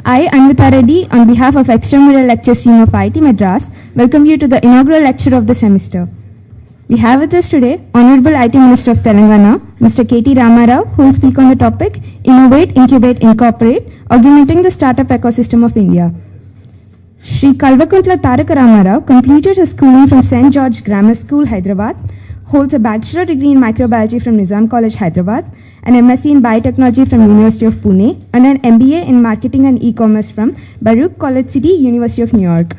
I, Anvita Reddy, on behalf of Extramural Lectures team of IIT Madras, welcome you to the inaugural lecture of the semester. We have with us today Honorable IT Minister of Telangana, Mr. KTR, who will speak on the topic Innovate, Incubate, Incorporate, Augmenting the Startup Ecosystem of India. Shri Kalvakuntla Tarak Ramarao completed his schooling from St. George Grammar School, Hyderabad, holds a bachelor degree in microbiology from Nizam College, Hyderabad, an MSc in biotechnology from University of Pune, and an MBA in marketing and e-commerce from Baruch College City, University of New York.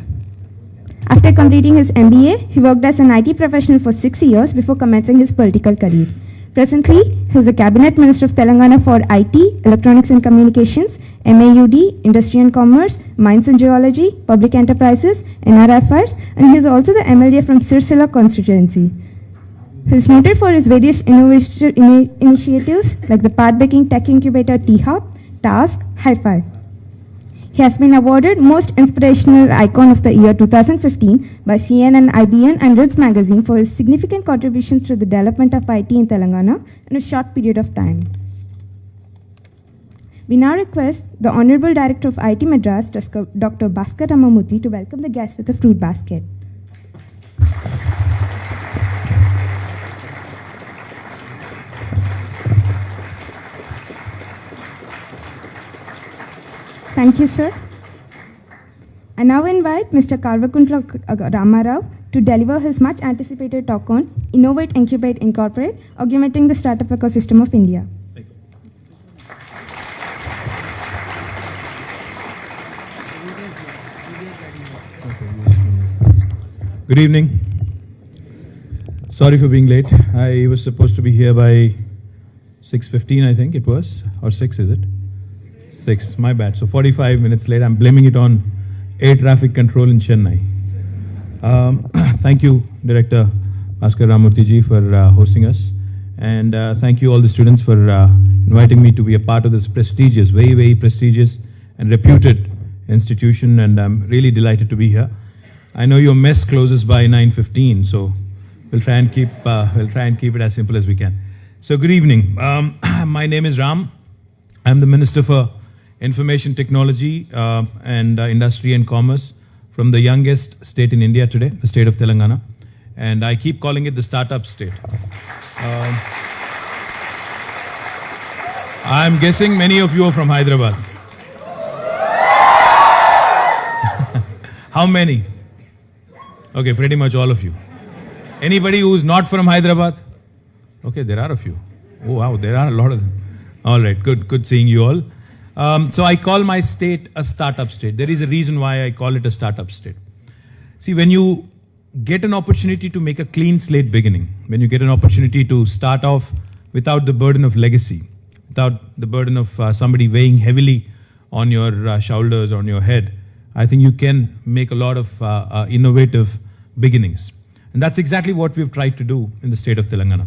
After completing his MBA, he worked as an IT professional for 6 years before commencing his political career. Presently, he is the Cabinet Minister of Telangana for IT, Electronics and Communications, MAUD, Industry and Commerce, Mines and Geology, Public Enterprises, NR Affairs, and he is also the MLA from Sirsila constituency. He is noted for his various initiatives like the path-breaking tech incubator T-Hub, Task, Hi-Fi. He has been awarded Most Inspirational Icon of the Year 2015 by CNN, IBN and Rids magazine for his significant contributions to the development of IT in Telangana in a short period of time. We now request the Honorable Director of IIT Madras, Dr. Bhaskar Ramamurthy, to welcome the guests with a fruit basket. Thank you, sir. I now invite Mr. Kalvakuntla Ramarao to deliver his much anticipated talk on Innovate, Incubate, Incorporate, Augmenting the Startup Ecosystem of India. Good evening. Sorry for being late. I was supposed to be here by 6:15, I think it was, or 6, is it? 6, my bad. So 45 minutes late. I'm blaming it on air traffic control in Chennai. Thank you, Director Bhaskar Ramamurthy ji, for hosting us. And thank you all the students for inviting me to be a part of this prestigious, very, very prestigious and reputed institution. And I'm really delighted to be here. I know your mess closes by 9:15, so we'll try and keep it as simple as we can. So good evening. My name is Ram. I'm the Minister for Information Technology and Industry and Commerce from the youngest state in India today, the state of Telangana. And I keep calling it the startup state. I'm guessing many of you are from Hyderabad. How many? Okay, pretty much all of you. Anybody who's not from Hyderabad? Okay, there are a few. Oh wow, there are a lot of them. All right, good seeing you all. So I call my state a startup state. There is a reason why I call it a startup state. See, when you get an opportunity to make a clean slate beginning, when you get an opportunity to start off without the burden of legacy, without the burden of somebody weighing heavily on your shoulders, on your head, I think you can make a lot of innovative beginnings. And that's exactly what we've tried to do in the state of Telangana.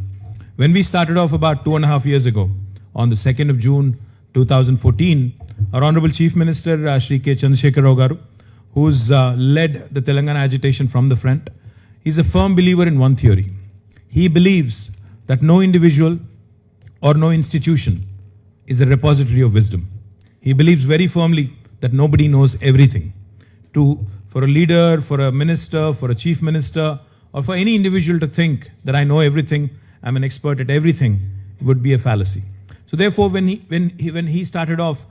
When we started off about 2.5 years ago, on the 2nd of June 2014, our Honorable Chief Minister Shri K. Chandrasekhar Rao Garu, who's led the Telangana agitation from the front, he's a firm believer in one theory. He believes that no individual or no institution is a repository of wisdom. He believes very firmly that nobody knows everything. For a leader, for a minister, for a chief minister, or for any individual to think that I know everything, I'm an expert at everything, would be a fallacy. So therefore, when he started off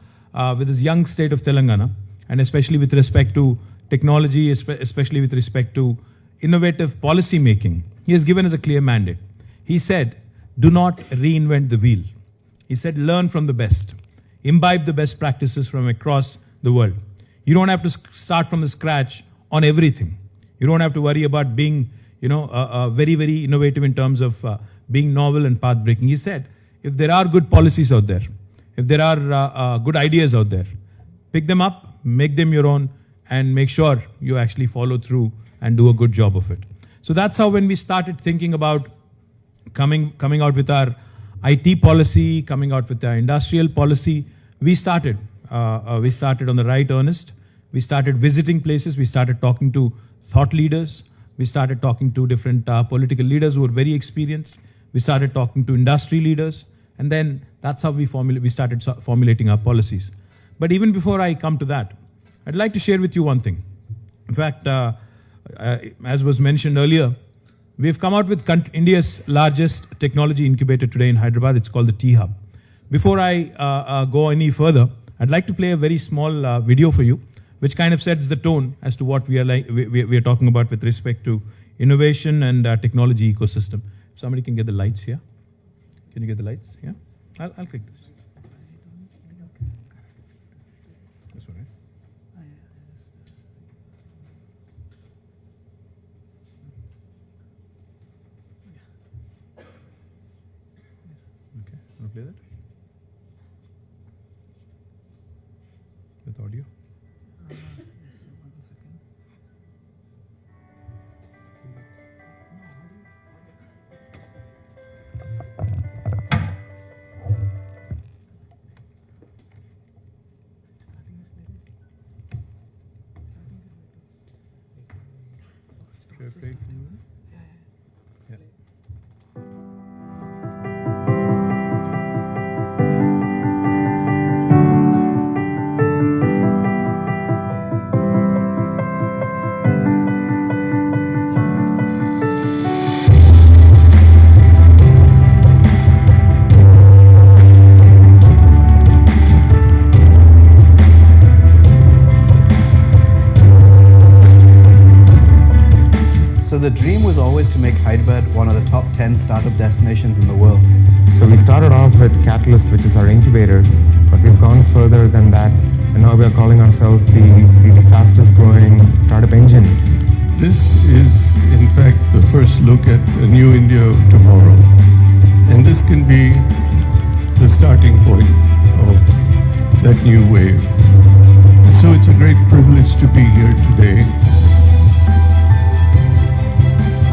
with his young state of Telangana, and especially with respect to technology, especially with respect to innovative policy making, he has given us a clear mandate. He said, do not reinvent the wheel. He said, learn from the best. Imbibe the best practices from across the world. You don't have to start from the scratch on everything. You don't have to worry about being, very, very innovative in terms of being novel and path-breaking. He said, if there are good policies out there, if there are good ideas out there, pick them up, make them your own, and make sure you actually follow through and do a good job of it. So that's how when we started thinking about coming out with our IT policy, coming out with our industrial policy, we started on the right earnest. We started visiting places. We started talking to thought leaders. We started talking to different political leaders who were very experienced. We started talking to industry leaders. And then that's how we started formulating our policies. But even before I come to that, I'd like to share with you one thing. In fact, as was mentioned earlier, we've come out with India's largest technology incubator today in Hyderabad. It's called the T-Hub. Before I go any further, I'd like to play a very small video for you, which kind of sets the tone as to what we are talking about with respect to innovation and technology ecosystem. If somebody can get the lights here. Can you get the lights? Yeah? I'll click this. This one, right? Okay, want to play that? With audio? Yeah. So the dream was always to make Hyderabad one of the top 10 startup destinations in the world. So we started off with Catalyst, which is our incubator, but we've gone further than that, and now we are calling ourselves the fastest growing startup engine. This is, in fact, the first look at the new India of tomorrow. And this can be the starting point of that new wave. So it's a great privilege to be here today.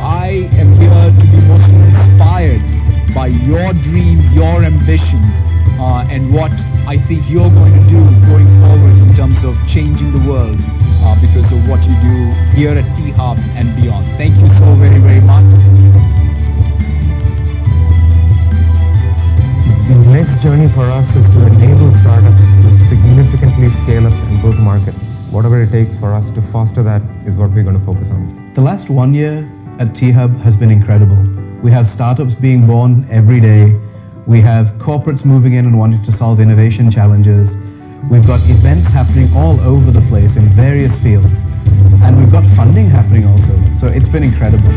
I am here to be mostly inspired by your dreams, your ambitions, and what I think you're going to do going forward in terms of changing the world because of what you do here at T-Hub and beyond. Thank you so very, very much. The next journey for us is to enable startups to significantly scale up and go to market. Whatever it takes for us to foster that is what we're going to focus on. The last 1 year at T-Hub has been incredible. We have startups being born every day. We have corporates moving in and wanting to solve innovation challenges. We've got events happening all over the place in various fields. And we've got funding happening also. So it's been incredible.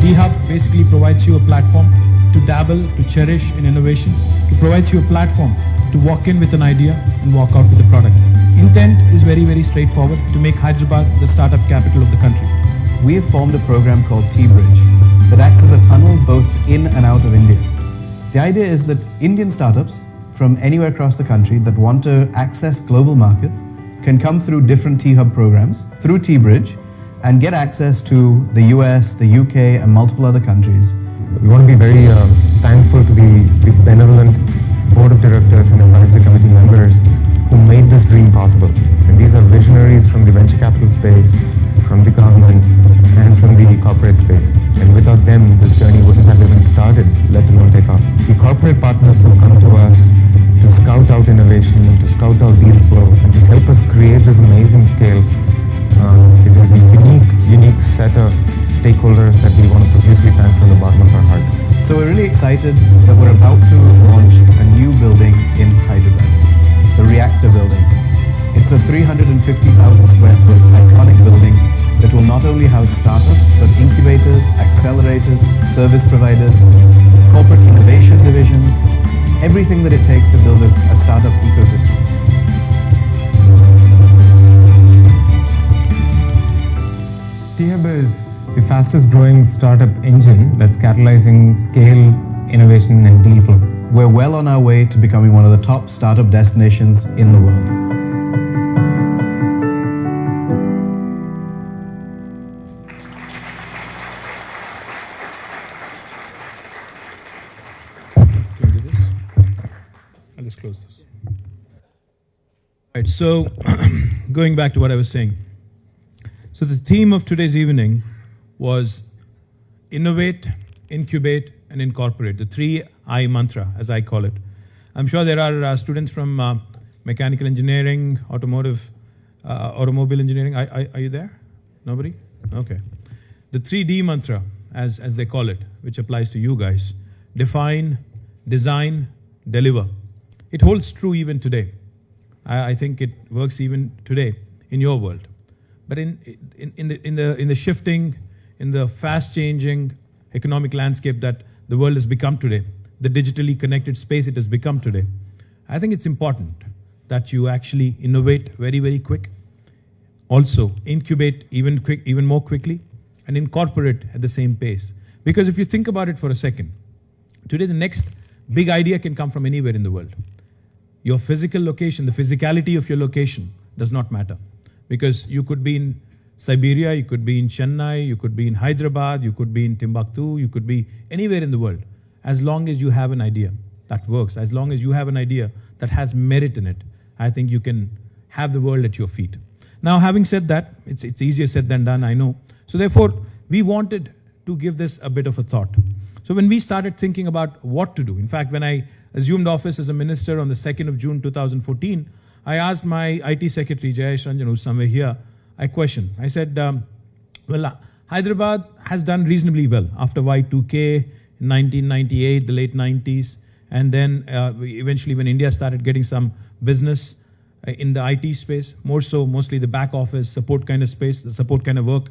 T-Hub basically provides you a platform to dabble, to cherish in innovation, to provide you a platform to walk in with an idea and walk out with a product. Intent is very, very straightforward: to make Hyderabad the startup capital of the country. We have formed a program called T-Bridge that acts as a tunnel both in and out of India. The idea is that Indian startups from anywhere across the country that want to access global markets can come through different T-Hub programs through T-Bridge and get access to the US, the UK and multiple other countries. We want to be very thankful to the benevolent board of directors and advisory committee members who made this dream possible. And these are visionaries from the venture capital space, from the government and from the corporate space. And without them, this journey wouldn't have even started, let alone take off. The corporate partners who come to us to scout out innovation, to scout out deal flow, and to help us create this amazing scale is a unique set of stakeholders that we want to profusely thank from the bottom of our heart. So we're really excited that we're about to launch a new building in Hyderabad, the Reactor Building. It's a 350,000 square foot iconic building that will not only house startups, but incubators, accelerators, service providers, corporate innovation divisions, everything that it takes to build a startup ecosystem. T-Hub is the fastest growing startup engine that's catalyzing scale, innovation and deal flow. We're well on our way to becoming one of the top startup destinations in the world. close this. Right, so going back to what I was saying. So the theme of today's evening was innovate, incubate, and incorporate, the 3I mantra, as I call it. I'm sure there are students from mechanical engineering, automobile engineering. Are you there? Nobody? Okay. The 3D mantra, as they call it, which applies to you guys. Define, design, deliver. It holds true even today. I think it works even today in your world. But in the shifting, in the fast-changing economic landscape that the world has become today, the digitally connected space it has become today, I think it's important that you actually innovate very, very quick. Also, incubate even more quickly, and incorporate at the same pace. Because if you think about it for a second, today the next big idea can come from anywhere in the world. Your physical location, the physicality of your location does not matter. Because you could be in Siberia, you could be in Chennai, you could be in Hyderabad, you could be in Timbuktu, you could be anywhere in the world. As long as you have an idea that works, as long as you have an idea that has merit in it, I think you can have the world at your feet. Now, having said that, it's easier said than done, I know. So therefore, we wanted to give this a bit of a thought. So when we started thinking about what to do, in fact, when I assumed office as a minister on the 2nd of June 2014, I asked my IT secretary, Jayesh Ranjan, who's somewhere here, I questioned. I said, Hyderabad has done reasonably well after Y2K, in 1998, the late 90s, and then eventually when India started getting some business in the IT space, more so mostly the back office, support kind of space, the support kind of work.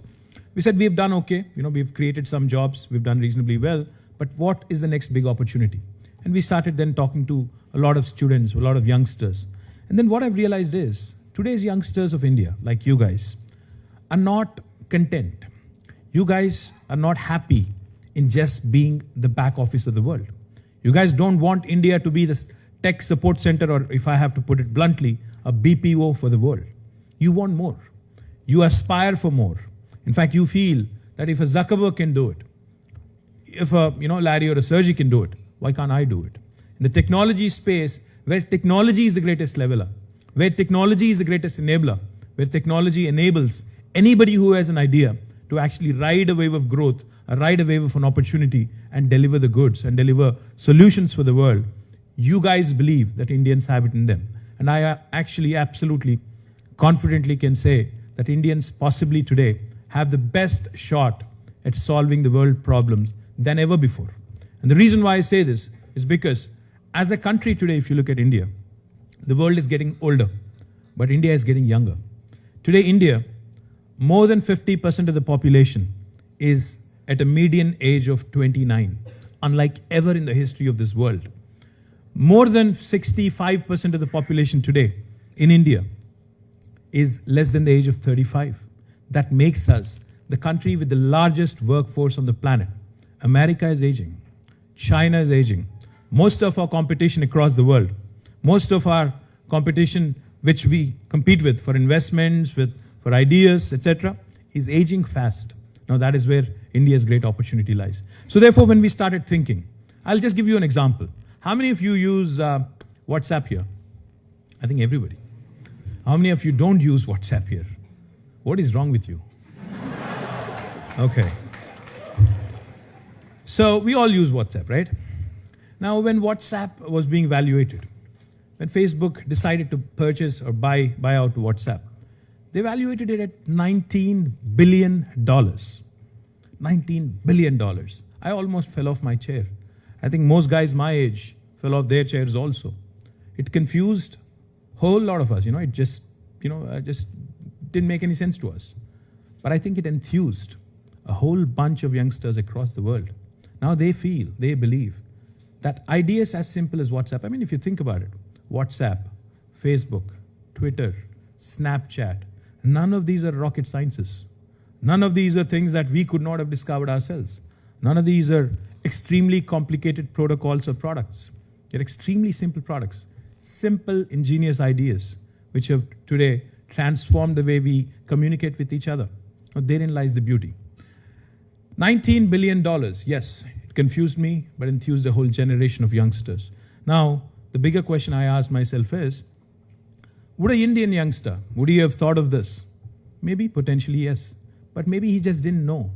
We said we've done okay, we've created some jobs, we've done reasonably well, but what is the next big opportunity? And we started then talking to a lot of students, a lot of youngsters. And then what I've realized is, today's youngsters of India, like you guys, are not content. You guys are not happy in just being the back office of the world. You guys don't want India to be the tech support center, or if I have to put it bluntly, a BPO for the world. You want more. You aspire for more. In fact, you feel that if a Zuckerberg can do it, if a Larry or a Sergey can do it, why can't I do it? In the technology space, where technology is the greatest leveler, where technology is the greatest enabler, where technology enables anybody who has an idea to actually ride a wave of growth, ride a wave of an opportunity, and deliver the goods and deliver solutions for the world, you guys believe that Indians have it in them. And I actually absolutely confidently can say that Indians possibly today have the best shot at solving the world problems than ever before. And the reason why I say this is because as a country today, if you look at India, the world is getting older, but India is getting younger. Today, India, more than 50% of the population is at a median age of 29, unlike ever in the history of this world. More than 65% of the population today in India is less than the age of 35. That makes us the country with the largest workforce on the planet. America is aging. China is aging. Most of our competition across the world, most of our competition which we compete with for investments, for ideas, etc., is aging fast. Now that is where India's great opportunity lies. So therefore, when we started thinking, I'll just give you an example. How many of you use WhatsApp here? I think everybody. How many of you don't use WhatsApp here? What is wrong with you? Okay. So we all use WhatsApp, right? Now when WhatsApp was being evaluated, when Facebook decided to purchase or buy out WhatsApp, they evaluated it at $19 billion. $19 billion. I almost fell off my chair. I think most guys my age fell off their chairs also. It confused a whole lot of us, it just didn't make any sense to us. But I think it enthused a whole bunch of youngsters across the world. Now they feel, they believe that ideas as simple as WhatsApp, I mean, if you think about it, WhatsApp, Facebook, Twitter, Snapchat, none of these are rocket sciences. None of these are things that we could not have discovered ourselves. None of these are extremely complicated protocols or products. They're extremely simple products, simple, ingenious ideas, which have today transformed the way we communicate with each other. Now, therein lies the beauty. $19 billion, yes, it confused me, but enthused a whole generation of youngsters. Now, the bigger question I ask myself is, would an Indian youngster, would he have thought of this? Maybe, potentially yes. But maybe he just didn't know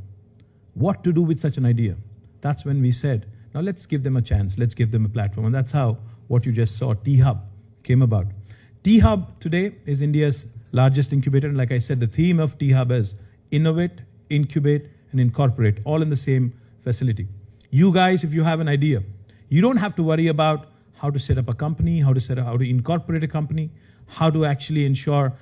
what to do with such an idea. That's when we said, now let's give them a chance, let's give them a platform. And that's how what you just saw, T-Hub, came about. T-Hub today is India's largest incubator. And like I said, the theme of T-Hub is innovate, incubate, and incorporate, all in the same facility. You guys, if you have an idea, you don't have to worry about how to set up a company, how to incorporate a company, how to actually ensure,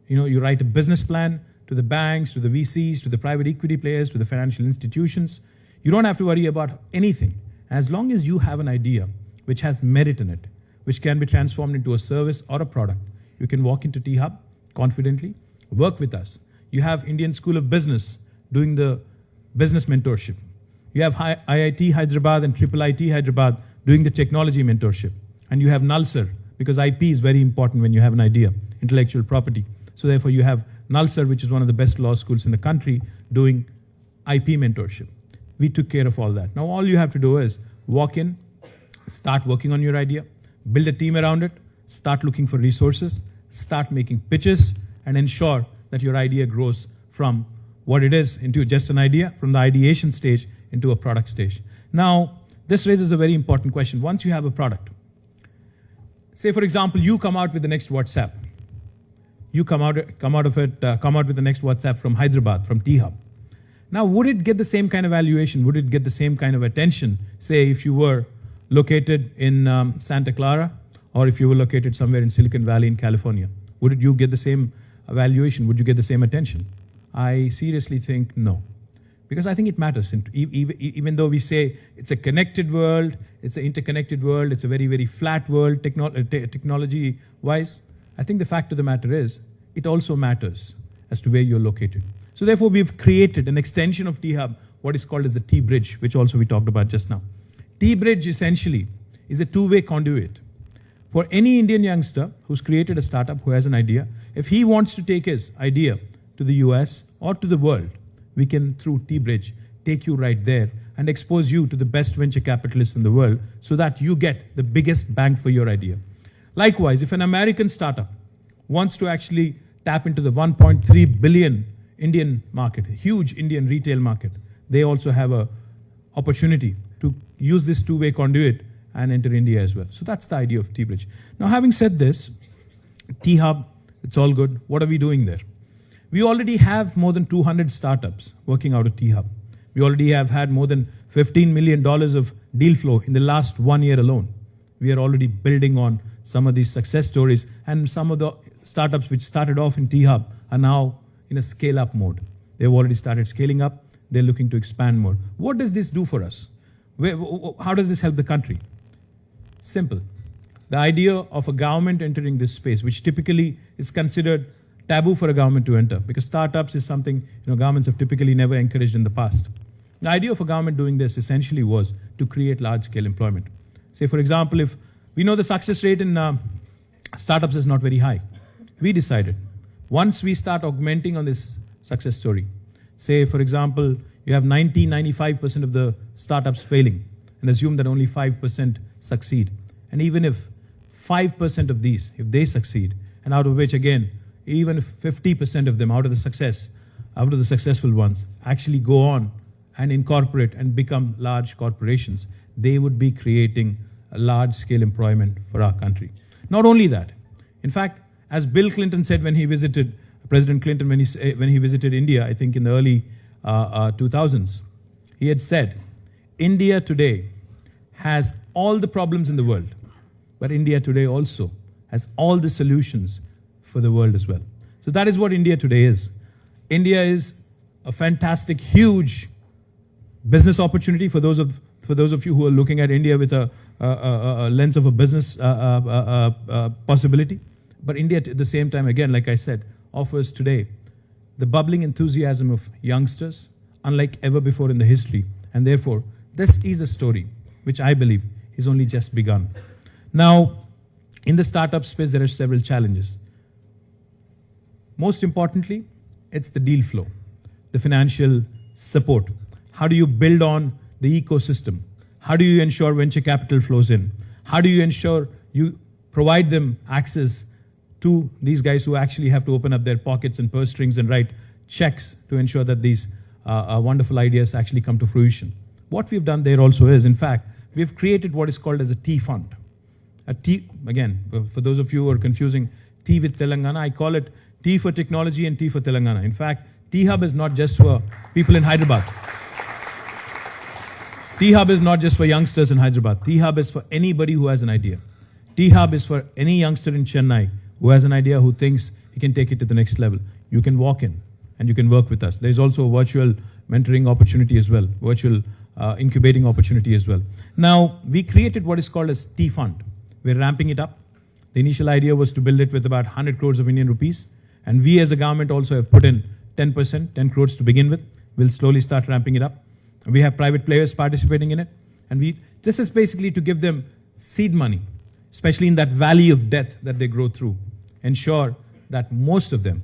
you write a business plan to the banks, to the VCs, to the private equity players, to the financial institutions. You don't have to worry about anything. As long as you have an idea which has merit in it, which can be transformed into a service or a product, you can walk into T-Hub confidently, work with us. You have Indian School of Business doing the business mentorship. You have IIT Hyderabad and IIT Hyderabad doing the technology mentorship. And you have Nalsar, because IP is very important when you have an idea, intellectual property. So therefore you have Nalsar, which is one of the best law schools in the country, doing IP mentorship. We took care of all that. Now all you have to do is walk in, start working on your idea, build a team around it, start looking for resources, start making pitches, and ensure that your idea grows from what it is into just an idea, from the ideation stage into a product stage. Now, this raises a very important question. Once you have a product, say for example, you come out with the next WhatsApp. You come out with the next WhatsApp from Hyderabad, from T-Hub. Now, would it get the same kind of valuation? Would it get the same kind of attention, say if you were located in Santa Clara, or if you were located somewhere in Silicon Valley in California? Would you get the same valuation? Would you get the same attention? I seriously think no. Because I think it matters. Even though we say it's a connected world, it's an interconnected world, it's a very, very flat world technology-wise, I think the fact of the matter is, it also matters as to where you're located. So therefore, we've created an extension of T-Hub, what is called as the T-Bridge, which also we talked about just now. T-Bridge essentially is a two-way conduit. For any Indian youngster who's created a startup, who has an idea, if he wants to take his idea to the US or to the world, we can, through T-Bridge, take you right there and expose you to the best venture capitalists in the world so that you get the biggest bang for your idea. Likewise, if an American startup wants to actually tap into the 1.3 billion Indian market, a huge Indian retail market, they also have an opportunity to use this two-way conduit and enter India as well. So that's the idea of T-Bridge. Now, having said this, T-Hub, it's all good. What are we doing there? We already have more than 200 startups working out of T-Hub. We already have had more than $15 million of deal flow in the last 1 year alone. We are already building on some of these success stories, and some of the startups which started off in T-Hub are now in a scale-up mode. They've already started scaling up. They're looking to expand more. What does this do for us? How does this help the country? Simple. The idea of a government entering this space, which typically is considered taboo for a government to enter, because startups is something governments have typically never encouraged in the past. The idea of a government doing this essentially was to create large-scale employment. Say, for example, if we know the success rate in startups is not very high, we decided once we start augmenting on this success story, say, for example, you have 95% of the startups failing, and assume that only 5% succeed. And even if 5% of these, if they succeed, and out of which, again, even if 50% of them out of the successful ones actually go on and incorporate and become large corporations, they would be creating a large-scale employment for our country. Not only that, in fact, as Bill Clinton said when he visited, President Clinton when he visited India, I think in the early 2000s, he had said, India today has all the problems in the world, but India today also has all the solutions for the world as well. So that is what India today is. India is a fantastic, huge business opportunity for those of you who are looking at India with a lens of a business possibility. But India, at the same time, again, like I said, offers today the bubbling enthusiasm of youngsters, unlike ever before in the history. And therefore, this is a story which I believe is only just begun. Now, in the startup space, there are several challenges. Most importantly, it's the deal flow, the financial support. How do you build on the ecosystem? How do you ensure venture capital flows in? How do you ensure you provide them access to these guys who actually have to open up their pockets and purse strings and write checks to ensure that these wonderful ideas actually come to fruition. What we've done there also is, in fact, we've created what is called as a T fund. A T, again, for those of you who are confusing T with Telangana, I call it T for technology and T for Telangana. In fact, T-Hub is not just for people in Hyderabad. T-Hub is not just for youngsters in Hyderabad. T-Hub is for anybody who has an idea. T-Hub is for any youngster in Chennai who has an idea, who thinks he can take it to the next level. You can walk in and you can work with us. There's also a virtual mentoring opportunity as well, virtual incubating opportunity as well. Now, we created what is called as T-Fund. We're ramping it up. The initial idea was to build it with about 100 crores of Indian rupees. And we as a government also have put in 10%, 10 crores to begin with. We'll slowly start ramping it up. We have private players participating in it. And this is basically to give them seed money, especially in that valley of death that they grow through. Ensure that most of them,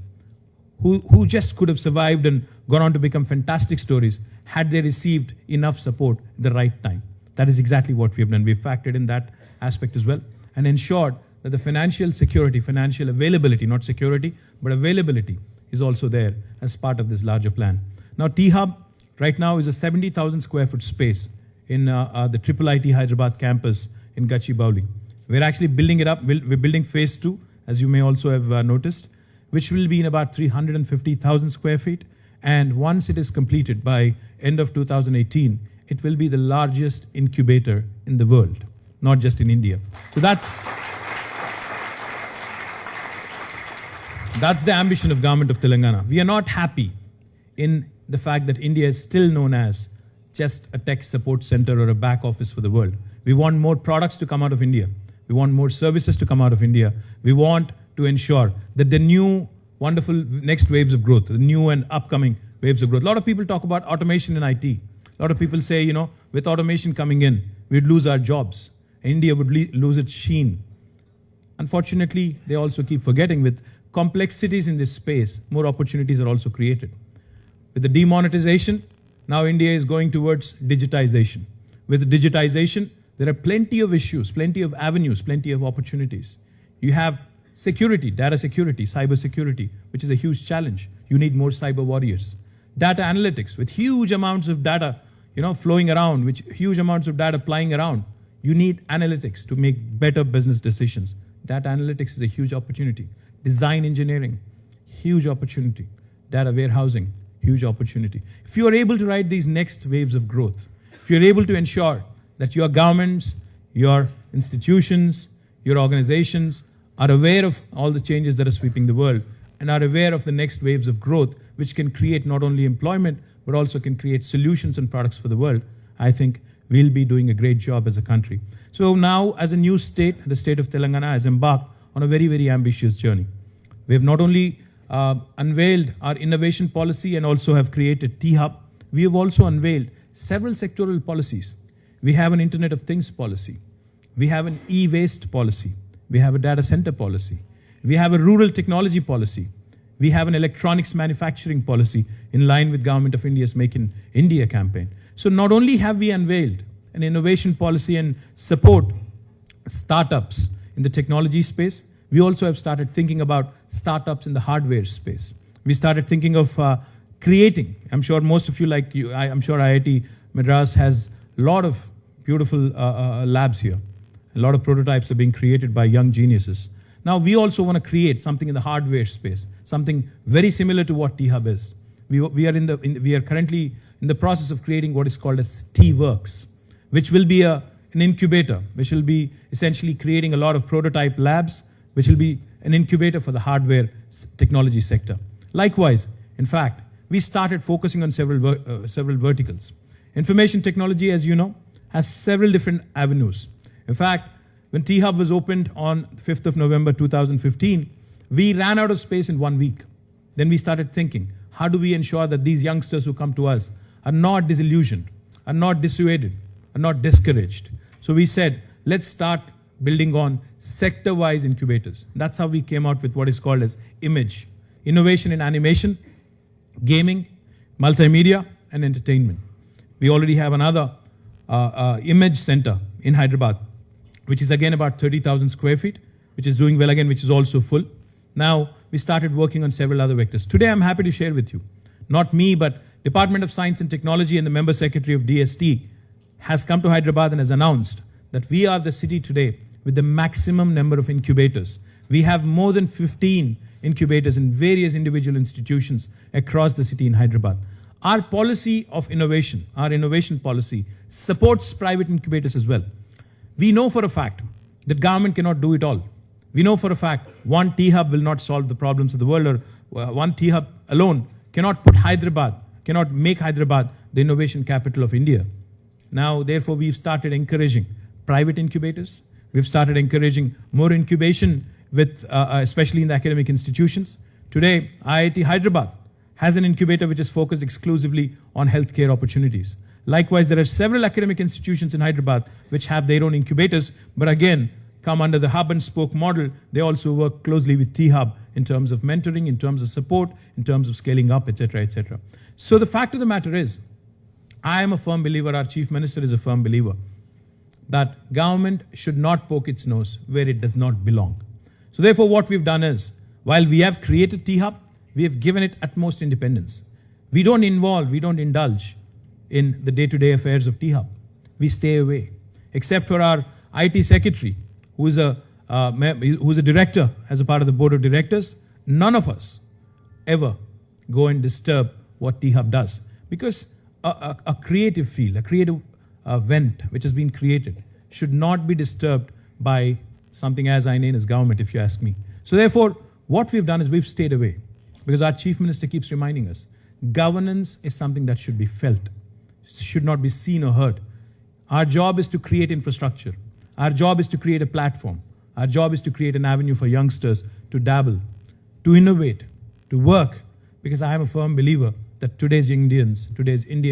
who just could have survived and gone on to become fantastic stories, had they received enough support at the right time. That is exactly what we have done. We've factored in that aspect as well and ensured that the financial security, financial availability, not security, but availability is also there as part of this larger plan. Now, T-Hub right now is a 70,000 square foot space in the IIT Hyderabad campus in Gachibowli. We're actually building it up. We're building phase 2, as you may also have noticed, which will be in about 350,000 square feet. And once it is completed by end of 2018, it will be the largest incubator in the world, not just in India. So that's the ambition of Government of Telangana. We are not happy in the fact that India is still known as just a tech support center or a back office for the world. We want more products to come out of India. We want more services to come out of India. We want to ensure that the new wonderful next waves of growth, the new and upcoming waves of growth. A lot of people talk about automation in IT. A lot of people say, you know, with automation coming in, we'd lose our jobs. India would lose its sheen. Unfortunately, they also keep forgetting with complexities in this space, more opportunities are also created. With the demonetization, now India is going towards digitization. With digitization, there are plenty of issues, plenty of avenues, plenty of opportunities. You have security, data security, cyber security, which is a huge challenge. You need more cyber warriors. Data analytics, with huge amounts of data, flowing around, with huge amounts of data flying around. You need analytics to make better business decisions. Data analytics is a huge opportunity. Design engineering, huge opportunity. Data warehousing, huge opportunity. If you are able to ride these next waves of growth, if you're able to ensure that your governments, your institutions, your organizations are aware of all the changes that are sweeping the world and are aware of the next waves of growth, which can create not only employment, but also can create solutions and products for the world, I think we'll be doing a great job as a country. So now, as a new state, the state of Telangana has embarked on a very, very ambitious journey. We have not only unveiled our innovation policy and also have created T-Hub, we have also unveiled several sectoral policies. We have an Internet of Things policy. We have an e-waste policy. We have a data center policy. We have a rural technology policy. We have an electronics manufacturing policy in line with Government of India's Make in India campaign. So not only have we unveiled an innovation policy and support startups in the technology space, we also have started thinking about startups in the hardware space. We started thinking of creating, I'm sure most of you like you, I'm sure IIT Madras has a lot of beautiful labs here. A lot of prototypes are being created by young geniuses. Now we also want to create something in the hardware space, something very similar to what T-Hub is. We are currently in the process of creating what is called as T-Works, which will be an incubator, which will be essentially creating a lot of prototype labs, which will be an incubator for the hardware technology sector. Likewise, in fact, we started focusing on several verticals. Information technology, as you know, has several different avenues. In fact, when T-Hub was opened on 5th of November 2015, we ran out of space in 1 week. Then we started thinking, how do we ensure that these youngsters who come to us are not disillusioned, are not dissuaded, are not discouraged? So we said, let's start building on sector-wise incubators. That's how we came out with what is called as IMAGE, Innovation in Animation, Gaming, Multimedia, and Entertainment. We already have another IMAGE center in Hyderabad, which is again about 30,000 square feet, which is doing well again, which is also full. Now, we started working on several other vectors. Today, I'm happy to share with you, not me, but Department of Science and Technology and the member secretary of DST has come to Hyderabad and has announced that we are the city today with the maximum number of incubators. We have more than 15 incubators in various individual institutions across the city in Hyderabad. Our policy of innovation, our innovation policy, supports private incubators as well. We know for a fact that government cannot do it all. We know for a fact one T-Hub will not solve the problems of the world, or one T-Hub alone cannot make Hyderabad the innovation capital of India. Now, therefore, we've started encouraging private incubators. We've started encouraging more incubation with, especially in the academic institutions. Today, IIT Hyderabad has an incubator which is focused exclusively on healthcare opportunities. Likewise, there are several academic institutions in Hyderabad which have their own incubators, but again, come under the hub and spoke model. They also work closely with T-Hub in terms of mentoring, in terms of support, in terms of scaling up, etc., etc. So the fact of the matter is, I am a firm believer, our Chief Minister is a firm believer, that government should not poke its nose where it does not belong. So therefore, what we've done is, while we have created T-Hub, we have given it utmost independence. We don't indulge in the day-to-day affairs of T-Hub. We stay away. Except for our IT secretary, who is a director as a part of the board of directors, none of us ever go and disturb what T-Hub does. Because a creative field, a creative vent which has been created should not be disturbed by something as inane as government, if you ask me. So therefore, what we've done is we've stayed away. Because our Chief Minister keeps reminding us, governance is something that should be felt, should not be seen or heard. Our job is to create infrastructure. Our job is to create a platform. Our job is to create an avenue for youngsters to dabble, to innovate, to work. Because I am a firm believer that today's Indian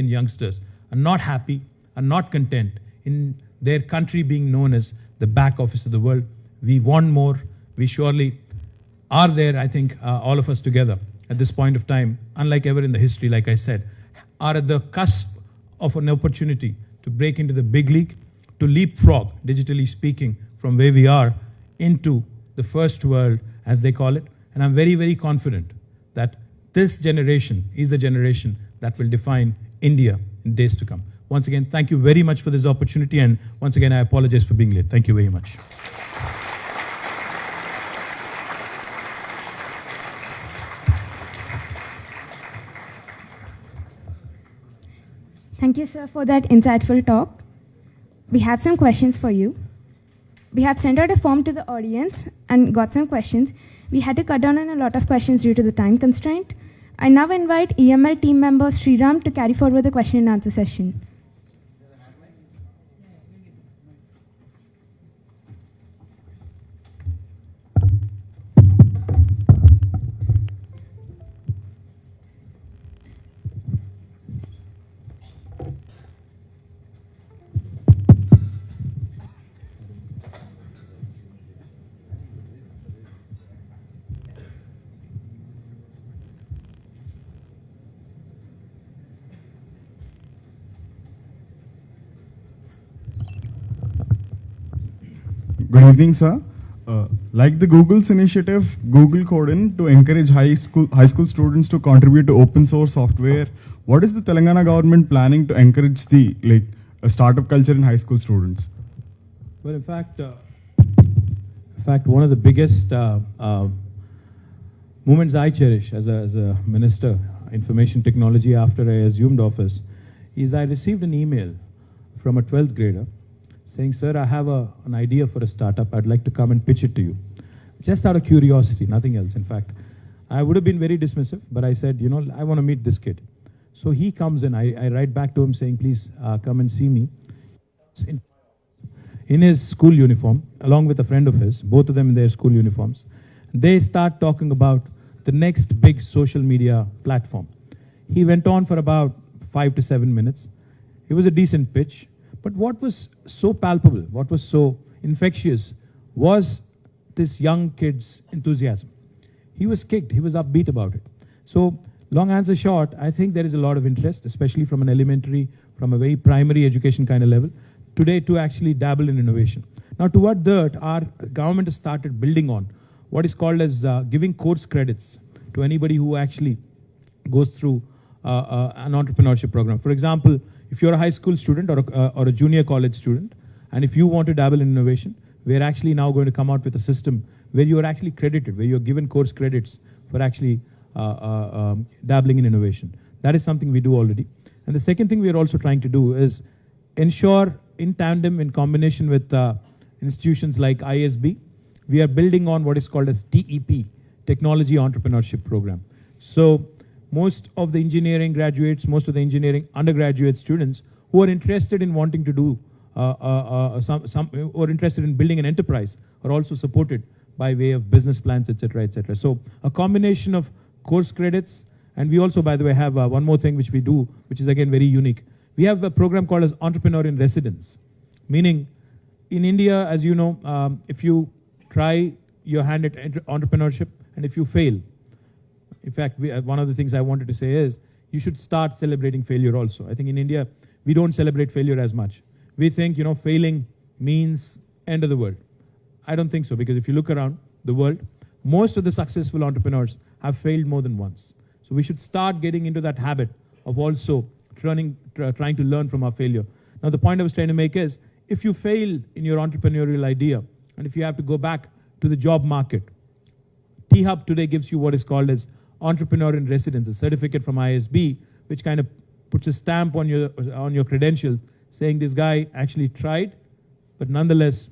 youngsters are not happy, are not content in their country being known as the back office of the world. We want more. We surely are there, I think, all of us together at this point of time, unlike ever in the history, like I said, are at the cusp of an opportunity to break into the big league, to leapfrog, digitally speaking, from where we are into the first world, as they call it. And I'm very, very confident that this generation is the generation that will define India in days to come. Once again, thank you very much for this opportunity. And once again, I apologize for being late. Thank you very much. Thank you, sir, for that insightful talk. We have some questions for you. We have sent out a form to the audience and got some questions. We had to cut down on a lot of questions due to the time constraint. I now invite EML team member Sriram to carry forward the question and answer session. Good evening, sir. Like the Google's initiative, Google Codin, to encourage high school students to contribute to open source software, what is the Telangana government planning to encourage the startup culture in high school students? Well, in fact, one of the biggest moments I cherish as a minister, information technology, after I assumed office, is I received an email from a 12th grader saying, sir, I have an idea for a startup. I'd like to come and pitch it to you. Just out of curiosity, nothing else. In fact, I would have been very dismissive, but I said, I want to meet this kid. So he comes in. I write back to him saying, please come and see me. In his school uniform, along with a friend of his, both of them in their school uniforms, they start talking about the next big social media platform. He went on for about 5 to 7 minutes. It was a decent pitch. But what was so palpable, what was so infectious, was this young kid's enthusiasm. He was kicked, he was upbeat about it. So, long answer short, I think there is a lot of interest, especially from an elementary, from a very primary education kind of level, today to actually dabble in innovation. Now, toward that, our government has started building on what is called as giving course credits to anybody who actually goes through an entrepreneurship program. For example, if you're a high school student or a junior college student, and if you want to dabble in innovation, we're actually now going to come out with a system where you are actually credited, where you're given course credits for actually dabbling in innovation. That is something we do already. And the second thing we are also trying to do is ensure, in tandem, in combination with institutions like ISB, we are building on what is called as TEP, Technology Entrepreneurship Program. So most of the engineering graduates, most of the engineering undergraduate students who are interested in wanting to do or interested in building an enterprise are also supported by way of business plans, etc., etc. So a combination of course credits, and we also, by the way, have one more thing which we do, which is again very unique. We have a program called as Entrepreneur in Residence, meaning in India, as you know, if you try your hand at entrepreneurship and if you fail, in fact, one of the things I wanted to say is you should start celebrating failure also. I think in India, we don't celebrate failure as much. We think, failing means end of the world. I don't think so, because if you look around the world, most of the successful entrepreneurs have failed more than once. So we should start getting into that habit of also trying to learn from our failure. Now, the point I was trying to make is, if you fail in your entrepreneurial idea, and if you have to go back to the job market, T-Hub today gives you what is called as Entrepreneur in Residence, a certificate from ISB, which kind of puts a stamp on your credentials, saying this guy actually tried, but nonetheless,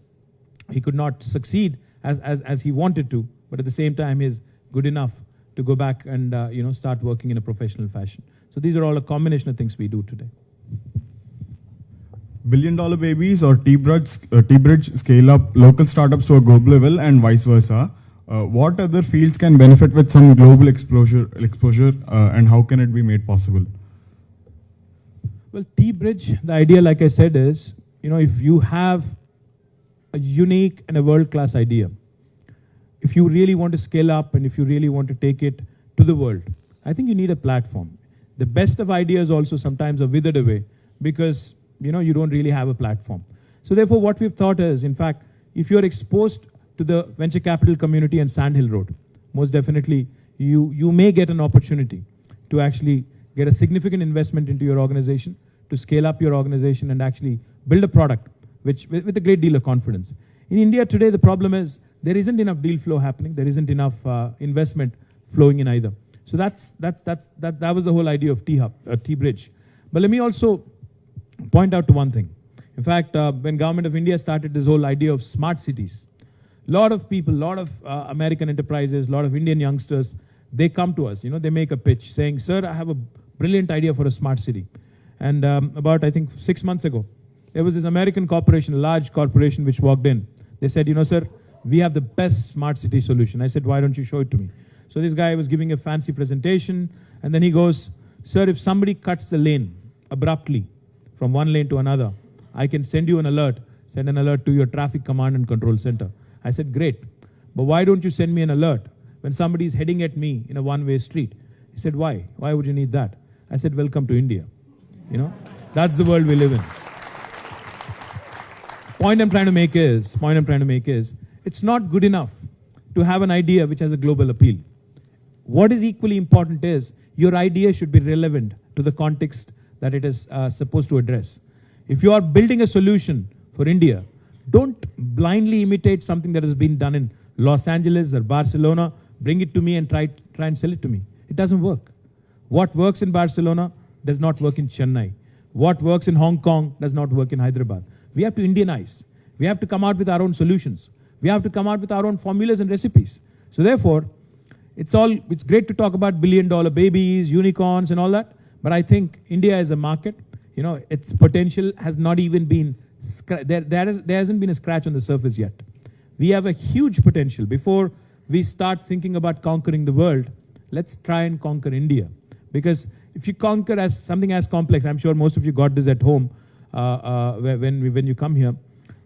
he could not succeed as he wanted to, but at the same time, he's good enough to go back and start working in a professional fashion. So these are all a combination of things we do today. Billion-dollar babies or T-Bridge scale up local startups to a global level and vice versa. What other fields can benefit with some global exposure and how can it be made possible? Well, T-Bridge, the idea, like I said, is, if you have a unique and a world-class idea, if you really want to scale up and if you really want to take it to the world, I think you need a platform. The best of ideas also sometimes are withered away because, you don't really have a platform. So therefore, what we've thought is, in fact, if you're exposed to the venture capital community and Sand Hill Road, most definitely you may get an opportunity to actually get a significant investment into your organization, to scale up your organization and actually build a product with a great deal of confidence. In India today, the problem is there isn't enough deal flow happening. There isn't enough investment flowing in either. So that was the whole idea of T-Bridge. But let me also point out to one thing. In fact, when Government of India started this whole idea of smart cities, a lot of people, a lot of American enterprises, a lot of Indian youngsters, they come to us, they make a pitch saying, sir, I have a brilliant idea for a smart city. And about, I think, 6 months ago, there was this American corporation, a large corporation, which walked in. They said, sir, we have the best smart city solution. I said, why don't you show it to me? So this guy was giving a fancy presentation, and then he goes, sir, if somebody cuts the lane abruptly from one lane to another, I can send you an alert, send an alert to your traffic command and control center. I said, great, but why don't you send me an alert when somebody is heading at me in a one-way street? He said, why? Why would you need that? I said, welcome to India. That's the world we live in. Point I'm trying to make is, it's not good enough to have an idea which has a global appeal. What is equally important is your idea should be relevant to the context that it is supposed to address. If you are building a solution for India, don't blindly imitate something that has been done in Los Angeles or Barcelona, bring it to me and try and sell it to me. It doesn't work. What works in Barcelona does not work in Chennai. What works in Hong Kong does not work in Hyderabad. We have to Indianize. We have to come out with our own solutions. We have to come out with our own formulas and recipes. So therefore, it's great to talk about billion-dollar babies, unicorns and all that, but I think India as a market, its potential has not even been, there hasn't been a scratch on the surface yet. We have a huge potential. Before we start thinking about conquering the world, let's try and conquer India. Because if you conquer as something as complex, I'm sure most of you got this at home when you come here.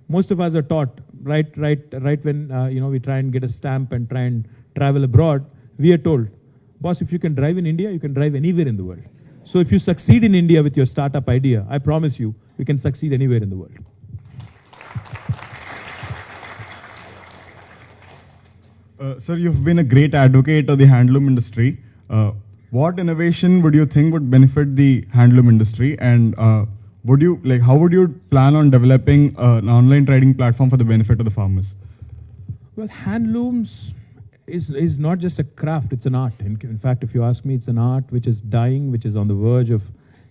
Most of us are taught right when we try and get a stamp and try and travel abroad. We are told, boss, if you can drive in India, you can drive anywhere in the world. So if you succeed in India with your startup idea, I promise you, you can succeed anywhere in the world. Sir, you've been a great advocate of the handloom industry. What innovation would you think would benefit the handloom industry, and how would you plan on developing an online trading platform for the benefit of the farmers? Well, handlooms is not just a craft, it's an art. In fact, if you ask me, it's an art which is dying, which is on the verge of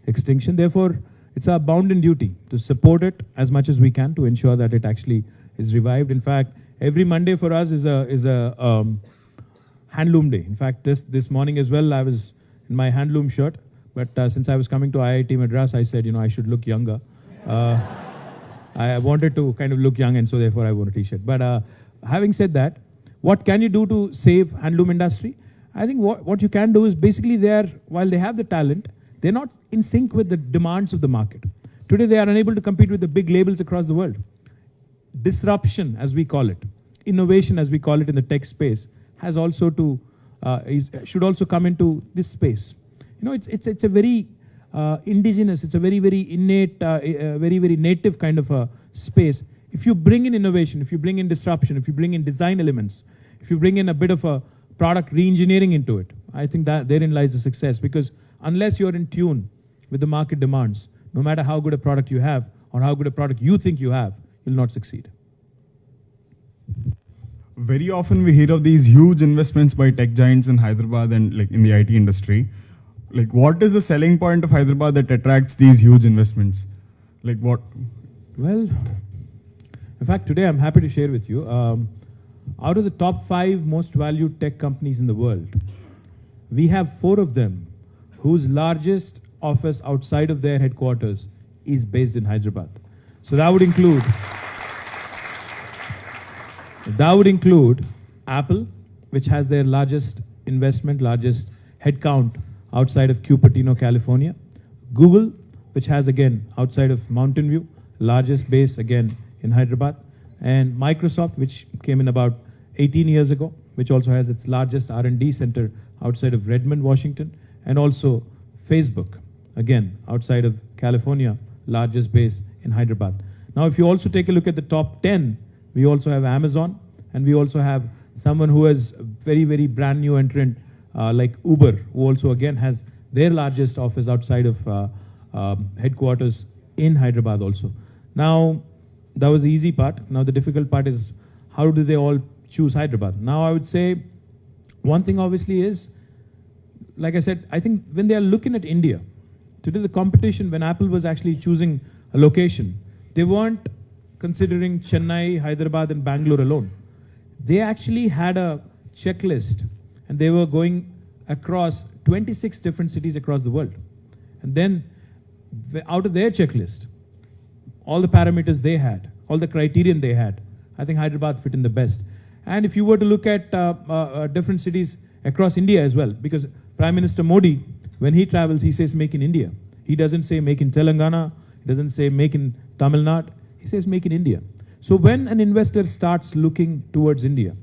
extinction. Therefore, it's our bounden duty to support it as much as we can to ensure that it actually is revived. In fact, every Monday for us is a handloom day. In fact, this morning as well, I was in my handloom shirt, but since I was coming to IIT Madras, I said, I should look younger. I wanted to kind of look young, and so therefore I wore a t-shirt. But having said that, what can you do to save handloom industry? I think what you can do is basically while they have the talent, they're not in sync with the demands of the market. Today they are unable to compete with the big labels across the world. Disruption, as we call it, innovation, as we call it in the tech space, has also should also come into this space. It's a very indigenous, it's a very, very innate, very, very native kind of a space. If you bring in innovation, if you bring in disruption, if you bring in design elements, if you bring in a bit of a product re-engineering into it, I think that therein lies the success. Because unless you're in tune with the market demands, no matter how good a product you have or how good a product you think you have, you'll not succeed. Very often we hear of these huge investments by tech giants in Hyderabad and in the IT industry. What is the selling point of Hyderabad that attracts these huge investments? What? Well, in fact, today I'm happy to share with you, out of the top 5 most valued tech companies in the world, we have 4 of them whose largest office outside of their headquarters is based in Hyderabad. So that would include Apple, which has their largest investment, largest headcount outside of Cupertino, California. Google, which has again outside of Mountain View, largest base again in Hyderabad. And Microsoft, which came in about 18 years ago, which also has its largest R&D center outside of Redmond, Washington. And also Facebook, again outside of California, largest base in Hyderabad. Now, if you also take a look at the top 10, we also have Amazon, and we also have someone who is a very, very brand new entrant like Uber, who also again has their largest office outside of headquarters in Hyderabad also. Now, that was the easy part. Now, the difficult part is how do they all choose Hyderabad? Now, I would say one thing obviously is, like I said, I think when they are looking at India, today the competition, when Apple was actually choosing a location, they weren't considering Chennai, Hyderabad and Bangalore alone. They actually had a checklist and they were going across 26 different cities across the world. And then out of their checklist, all the parameters they had, all the criterion they had, I think Hyderabad fit in the best. And if you were to look at different cities across India as well, because Prime Minister Modi, when he travels, he says make in India. He doesn't say make in Telangana, he doesn't say make in Tamil Nadu, he says make in India. So when an investor starts looking towards India,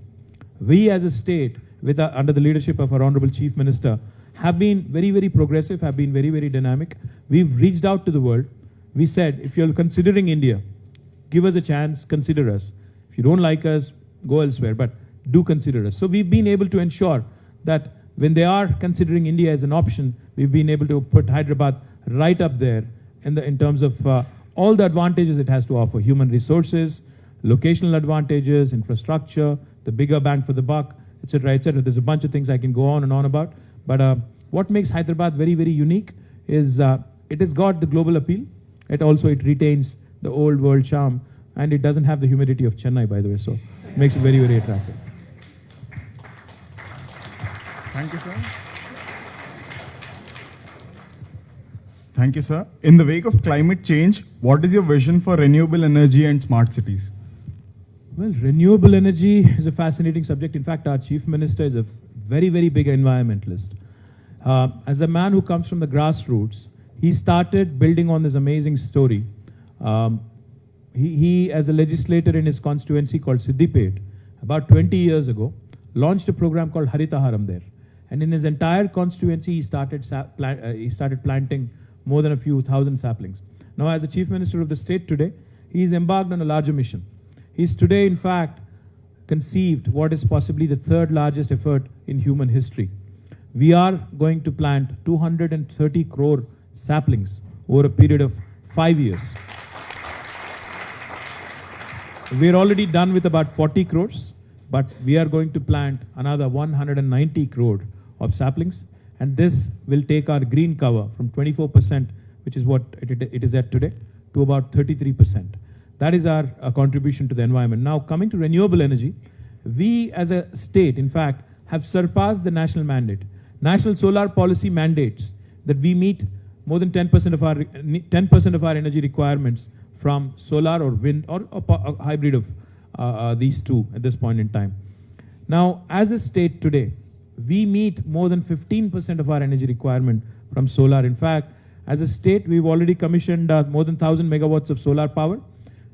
we as a state, under the leadership of our Honorable Chief Minister, have been very, very progressive, have been very, very dynamic. We've reached out to the world. We said, if you're considering India, give us a chance, consider us. If you don't like us, go elsewhere, but do consider us. So we've been able to ensure that when they are considering India as an option, we've been able to put Hyderabad right up there in terms of all the advantages it has to offer: human resources, locational advantages, infrastructure, the bigger bang for the buck, etc., etc. There's a bunch of things I can go on and on about. But what makes Hyderabad very, very unique is it has got the global appeal. It retains the old world charm, and it doesn't have the humidity of Chennai, by the way. So it makes it very, very attractive. Thank you, sir. Thank you, sir. In the wake of climate change, what is your vision for renewable energy and smart cities? Well, renewable energy is a fascinating subject. In fact, our Chief Minister is a very, very big environmentalist. As a man who comes from the grassroots, he started building on this amazing story. He, as a legislator in his constituency called Siddipet, about 20 years ago, launched a program called Haritaharam there. And in his entire constituency, he started planting more than a few thousand saplings. Now, as the Chief Minister of the state today, he is embarked on a larger mission. He's today, in fact, conceived what is possibly the third largest effort in human history. We are going to plant 230 crore saplings over a period of 5 years. We're already done with about 40 crores, but we are going to plant another 190 crore of saplings, and this will take our green cover from 24%, which is what it is at today, to about 33%. That is our contribution to the environment. Now, coming to renewable energy, we as a state, in fact, have surpassed the national mandate. National solar policy mandates that we meet more than 10% of our energy requirements from solar or wind or a hybrid of these two at this point in time. Now, as a state today, we meet more than 15% of our energy requirement from solar. In fact, as a state, we've already commissioned more than 1,000 megawatts of solar power.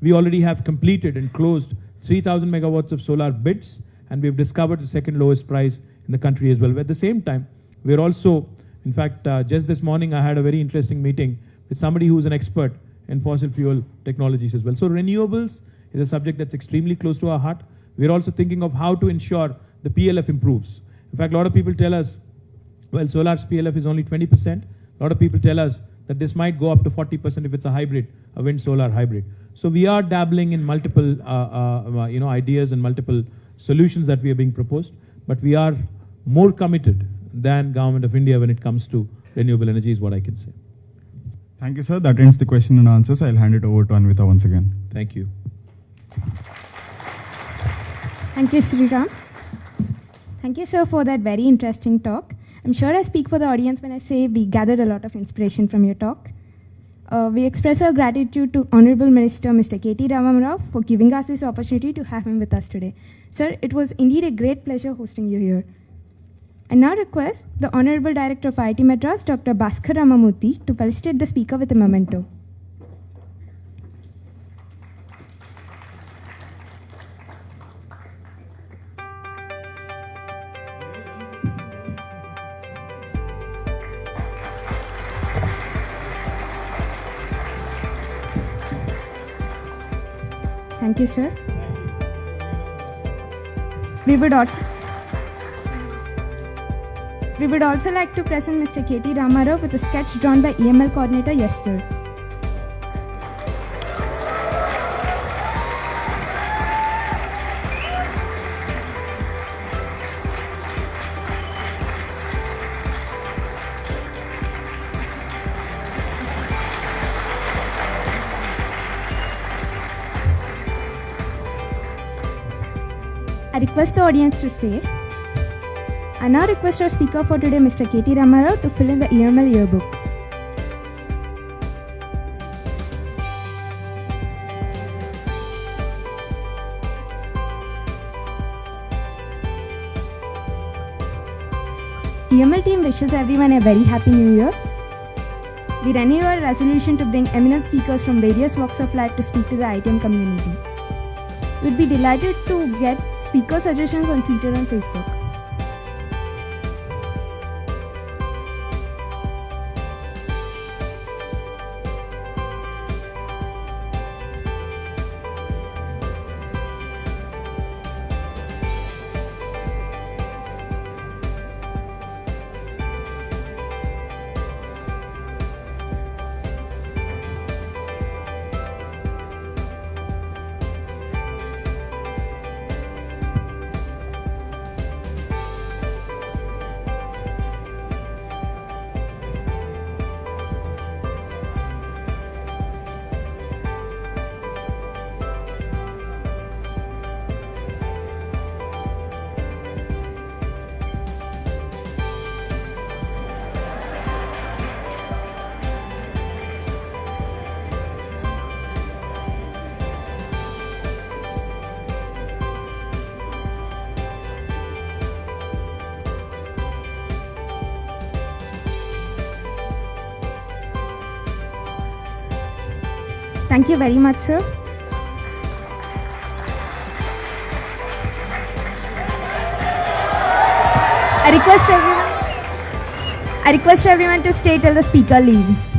We already have completed and closed 3,000 megawatts of solar bids, and we've discovered the second lowest price in the country as well. At the same time, we're also, in fact, just this morning I had a very interesting meeting with somebody who's an expert in fossil fuel technologies as well. So renewables is a subject that's extremely close to our heart. We're also thinking of how to ensure the PLF improves. In fact, a lot of people tell us, well, solar's PLF is only 20%. A lot of people tell us that this might go up to 40% if it's a hybrid, a wind-solar hybrid. So we are dabbling in multiple ideas and multiple solutions that we are being proposed, but we are more committed than Government of India when it comes to renewable energy is what I can say. Thank you, sir. That ends the question and answers. I'll hand it over to Anvita once again. Thank you. Thank you, Sriram. Thank you, sir, for that very interesting talk. I'm sure I speak for the audience when I say we gathered a lot of inspiration from your talk. We express our gratitude to Honorable Minister Mr. KT Rama for giving us this opportunity to have him with us today. Sir, it was indeed a great pleasure hosting you here. I now request the Honorable Director of IIT Madras, Dr. Bhaskar Ramamurthy, to felicitate the speaker with a memento. Thank you, sir. We would also like to present Mr. KT Ramarao with a sketch drawn by EML coordinator yesterday. I request the audience to stay. I now request our speaker for today, Mr. KT Ramarao, to fill in the EML yearbook. EML team wishes everyone a very happy new year. We renew our resolution to bring eminent speakers from various walks of life to speak to the ITM community. We'd be delighted to get speaker suggestions on Twitter and Facebook. Thank you very much, sir. I request everyone to stay till the speaker leaves.